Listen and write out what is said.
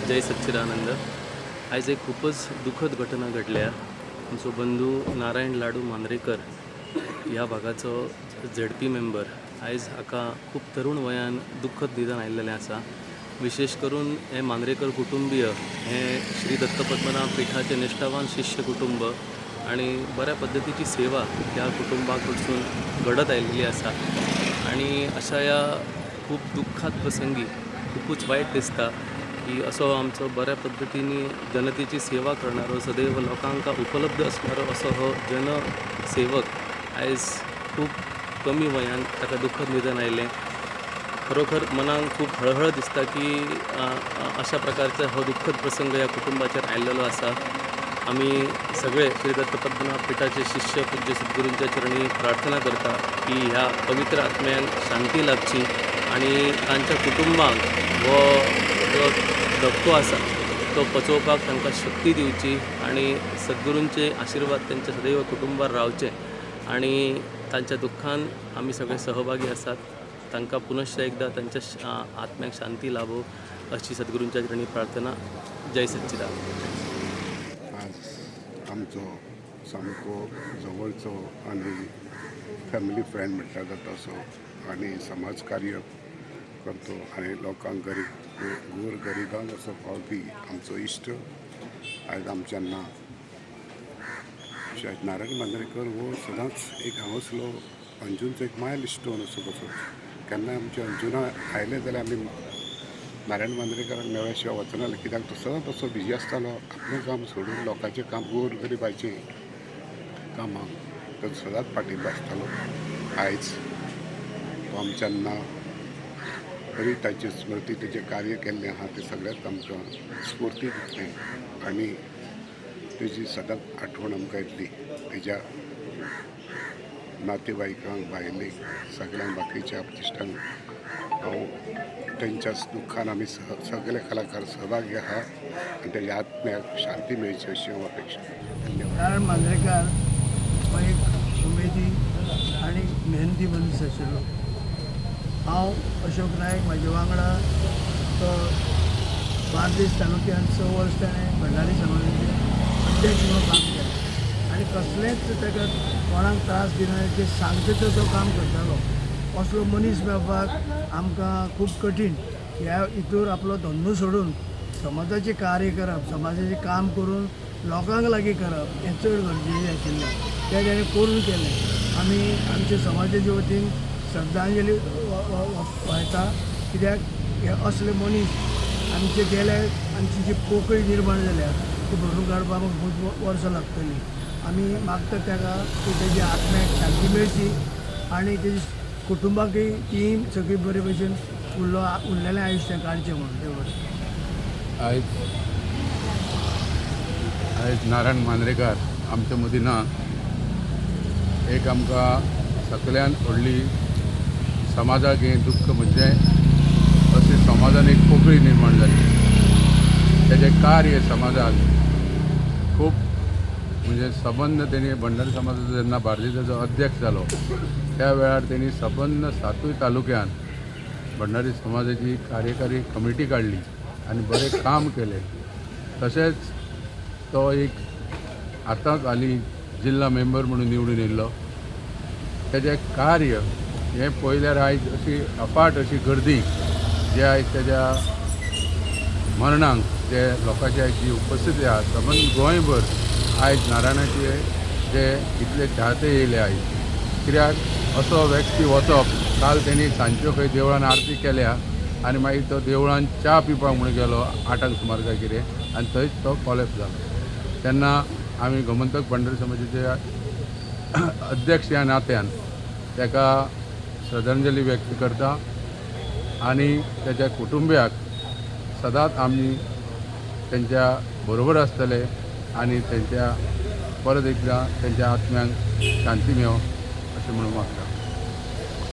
जय सच्चिदानंद. आयज एक खूपच दुखद घटना घडल्या. आमचो बंधू नारायण लाडू मांद्रेकर ह्या भागाचो झेडपी मेंबर आयज हाका खूब तरुण वयान दुखद निधन आयिल्लें आसा. विशेष करून हे मांद्रेकर कुटुंबीय हे श्री दत्त पद्मनाभ पिठाचे निश्ठावान शिष्य कुटुंब आणि बऱ्या पद्धतीची सेवा ह्या कुटुंबा कडसून घडत आयिल्ली आसा. आणि अशा ह्या खूब दुख्खात प्रसंगी खूपच वायट दिसता की असो आमचो बऱ्या पद्धतीने जनतेची सेवा करणारो सदैव लोकांक उपलब्ध असणारो असो हो जनसेवक आयज खूब कमी वयान ताका दुखद निधन आयलें. खरोखर मनाक खूब हळहळ दिसता की अशा प्रकारचा हो दुःखद प्रसंग ह्या कुटुंबाचेर आयिल्लो आसा. आमी सगळे श्री दत्त पद्मनाभ पिठाचे शिष्य पूज्य सद्गुरूंच्या चरणी प्रार्थना करता की ह्या पवित्र आत्म्यांक शांती लाभची आणि तांच्या कुटुंबाक हो जो धक्को आसा तो पचोवपाक तांकां शक्ती दिवची आणि सद्गुरूंचे आशिर्वाद त्यांच्या सदैव कुटुंबार रावचे आणि तांच्या दुःखान आमी सगळे सहभागी आसात. तांकां पुनश्च एकदा तांच्या आत्म्याक शांती लाभो अशी सद्गुरूंच्या चरणी प्रार्थना. जय सच्चिदानंद. आज आमचो सामको जवळचो आनी फॅमिली फ्रेंड म्हणटा जाता असो आनी समाजकार्य करतो आनी लोकांक गोर गरिबांक असो पावपी आमचो इश्ट आयज आमच्यान ना. नारायण मांद्रेकर हो सदांच एक हांगासलो अंजूंचो एक मायल स्टोन असो कसो. केन्ना आमच्या अंजुना आयले जाल्यार आमी नारायण मांद्रेकाराक मेळ्ळ्या शिवाय वचनासले, कित्याक तो सदांच असो बिजी आसतालो आपलें काम सोडून लोकांचें काम गोर गरिबाचें कामाक तो सदांच पाठिंबो आसतालो. आयज तो आमच्यान ना, तरी ताची स्मृती तेजें कार्य केल्लें आहा तें सगळ्यांत आमकां स्फूर्ती दितलें आनी तेजी सदांच आठवण आमकां येतली. तेज्या नातेवाईकांक बायलेक सगळ्यांक बाकीच्या प्रतिश्ठांक हांव तेंच्या दुख्खान आमी सगळे कलाकार सहभागी आहा आनी तेज्या आत्म्याक शांती मेळची अशी हांव अपेक्षा. धन्यवाद. नारायण मांद्रेकार हो एक उमेदी आनी मेहनती मनीस आशिल्लो. हांव अशोक नायक म्हाजे वांगडा तो बार्देस तालुक्यांत 6 वर्स ताणें भंडारी समाजाचे अध्यक्ष म्हणून काम केलें आनी कसलेंच ताका कोणाक त्रास दिना ते सांगता तो काम करतालो. असलो मनीस मेळपाक आमकां खूब कठीण. ह्या हितूर आपलो धंदो सोडून समाजाचें कार्य करप, समाजाचें काम करून लोकांक लागीं करप हें चड गरजेचें आशिल्लें. तें ताणें करून केलें. आमी आमच्या समाजाच्या वतीन श्रद्धांजली वयता, कित्याक हे असले मनीस आमचे गेले आमची जी पोकळी निर्माण जाल्या ती भरून काडपाक खूब वर्सां लागतलीं. आमी मागता ताका की तेजी आत्म्याक शांती मेळची आनी तेजी कुटुंबाकय ती सगळी बरे भशेन उरलेलें आयुश्य काडचें म्हणून देव. आयज नारायण मांद्रेकार आमच्या मदीं ना. एक आमकां सगळ्यान व्हडली समाजाक हें दुख्ख म्हणजे अशें समाजान एक पोकळी निर्माण जाली. तेजें कार्य समाजाक खूब म्हणजे सबंद तेणी भंडारी समाजाचो जेन्ना बार्देसाचो अध्यक्ष जालो त्या वेळार तेणी सबंद 7 तालुक्यान भंडारी समाजाची कार्यकारी कमिटी काडली आनी बरें काम केलें. तशेंच तो एक आतांच हालीं जिल्हा मेंबर म्हणून निवडून येयल्लो. तेजें कार्य हें पळयल्यार आयज अशी अफाट अशी गर्दी जी आयज तेज्या मरणांक जे लोकांची आयज जी उपस्थिती आहा सबंद गोंयभर आयज नारायणाचे जे इतले चाहते येयले आयज. कित्याक असो व्यक्ती वचप, काल तेणी सांजच्यो खंय देवळान आरती केल्या आनी मागीर तो देवळान च्या पिवपाक म्हणून गेलो 8 सुमार काय कितें आनी थंयच तो कॉलेप्स जालो. तेन्ना आमी गोमंतक भंडारी समाजाचे अध्यक्ष ह्या नात्यान ताका श्रद्धांजली व्यक्त करता आनी तेच्या कुटुंबियाक सदांच आमी तेंच्या बरोबर आसतले आनी तेंच्या परत एकदा तेंच्या आत्म्यांक शांती मेळो अशें म्हणून मागता.